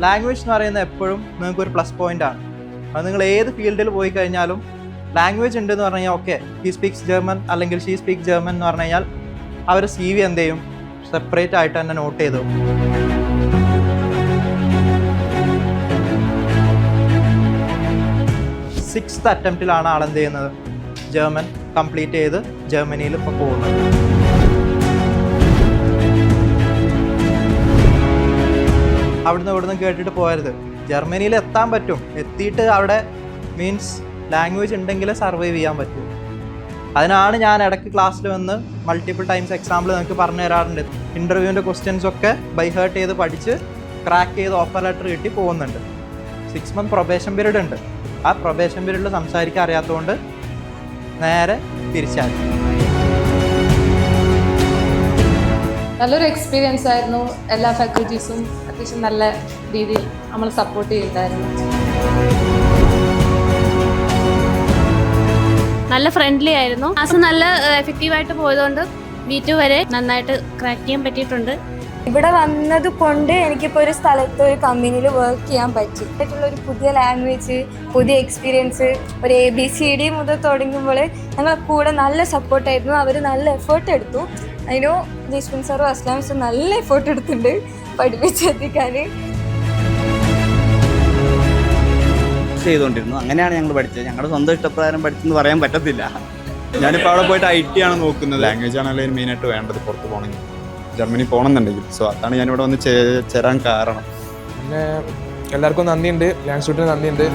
Language എന്ന് പറയുന്നത് എപ്പോഴും നിങ്ങൾക്കൊരു പ്ലസ് പോയിന്റ് ആണ്. അത് നിങ്ങൾ ഏത് ഫീൽഡിൽ പോയി കഴിഞ്ഞാലും ലാംഗ്വേജ് ഉണ്ടെന്ന് പറഞ്ഞു കഴിഞ്ഞാൽ ഓക്കെ ഹി സ്പീക്സ് ജർമ്മൻ അല്ലെങ്കിൽ ഷീ സ്പീക്ക് ജർമ്മൻ എന്ന് പറഞ്ഞു കഴിഞ്ഞാൽ അവർ CV എന്ത് ചെയ്യും, സെപ്പറേറ്റ് ആയിട്ട് തന്നെ നോട്ട് ചെയ്തു. സിക്സ്ത് അറ്റംപ്റ്റിലാണ് ആളെന്ത് ചെയ്യുന്നത്, ജർമ്മൻ കംപ്ലീറ്റ് ചെയ്ത് ജർമ്മനിയിൽ ഇപ്പോൾ പോകുന്നത്. ഇവിടുന്ന് കേട്ടിട്ട് പോകരുത്. ജർമ്മനിയിൽ എത്താൻ പറ്റും, എത്തിയിട്ട് അവിടെ മീൻസ് ലാംഗ്വേജ് ഉണ്ടെങ്കിലേ സർവൈവ് ചെയ്യാൻ പറ്റൂ. അതിനാണ് ഞാൻ ഇടയ്ക്ക് ക്ലാസ്സിൽ വന്ന് മൾട്ടിപ്പിൾ ടൈംസ് എക്സാമ്പിൾ നിങ്ങൾക്ക് പറഞ്ഞു തരാറുണ്ട്. ഇൻ്റർവ്യൂവിൻ്റെ ക്വസ്റ്റ്യൻസ് ഒക്കെ ബൈ ഹേർട്ട് ചെയ്ത് പഠിച്ച് ക്രാക്ക് ചെയ്ത് ഓഫർ ലെറ്റർ കിട്ടി പോകുന്നുണ്ട്. 6 month പ്രൊബേഷൻ പീരീഡ് ഉണ്ട്. ആ പ്രൊബേഷൻ പീരീഡിൽ സംസാരിക്കാൻ അറിയാത്തതുകൊണ്ട് നേരെ തിരിച്ചാൽ. നല്ലൊരു എക്സ്പീരിയൻസ് ആയിരുന്നു. എല്ലാ ഫാക്കൽറ്റീസും അത്യാവശ്യം നല്ല രീതിയിൽ നമ്മൾ സപ്പോർട്ട് ചെയ്യുന്നുണ്ടായിരുന്നു. നല്ല ഫ്രണ്ട്ലി ആയിരുന്നു. ക്ലാസ് നല്ല എഫക്റ്റീവായിട്ട് പോയതുകൊണ്ട് B2 വരെ നന്നായിട്ട് ക്രാക്ക് ചെയ്യാൻ പറ്റിയിട്ടുണ്ട്. ഇവിടെ വന്നത് കൊണ്ട് എനിക്കിപ്പോൾ ഒരു സ്ഥലത്ത് ഒരു കമ്പനിയിൽ വർക്ക് ചെയ്യാൻ പറ്റി. ഒരു പുതിയ ലാംഗ്വേജ്, പുതിയ എക്സ്പീരിയൻസ്, ഒരു ABCD മുതൽ തുടങ്ങുമ്പോൾ ഞങ്ങൾ കൂടെ നല്ല സപ്പോർട്ടായിരുന്നു. അവർ നല്ല എഫേർട്ട് എടുത്തു. അതിനോ ജസ്മിൻ സാറും അസ്ലാം സാറും നല്ല എഫേർട്ട് എടുത്തിട്ടുണ്ട് പഠിപ്പിച്ചെത്തിക്കാൻ. ചെയ്തുകൊണ്ടിരുന്നു. അങ്ങനെയാണ് ഞങ്ങൾ പഠിച്ചത്. ഞങ്ങളുടെ സ്വന്തം ഇഷ്ടപ്രകാരം പഠിച്ചെന്ന് പറയാൻ പറ്റത്തില്ല. ഞാനിപ്പോൾ അവിടെ പോയിട്ട് IT ആണ് നോക്കുന്നത്. ലാംഗ്വേജ് ആണല്ലോ മെയിനായിട്ട് വേണ്ടത് പുറത്ത് പോകണമെങ്കിൽ, ജർമ്മനി പോകണമെന്നുണ്ടെങ്കിൽ. സോ അതാണ് ഞാനിവിടെ വന്ന് ചേരാൻ കാരണം. പിന്നെ എല്ലാവർക്കും നന്ദിയുണ്ട്, ലാൻഡ് ഷൂട്ടിന് നന്ദിയുണ്ട്.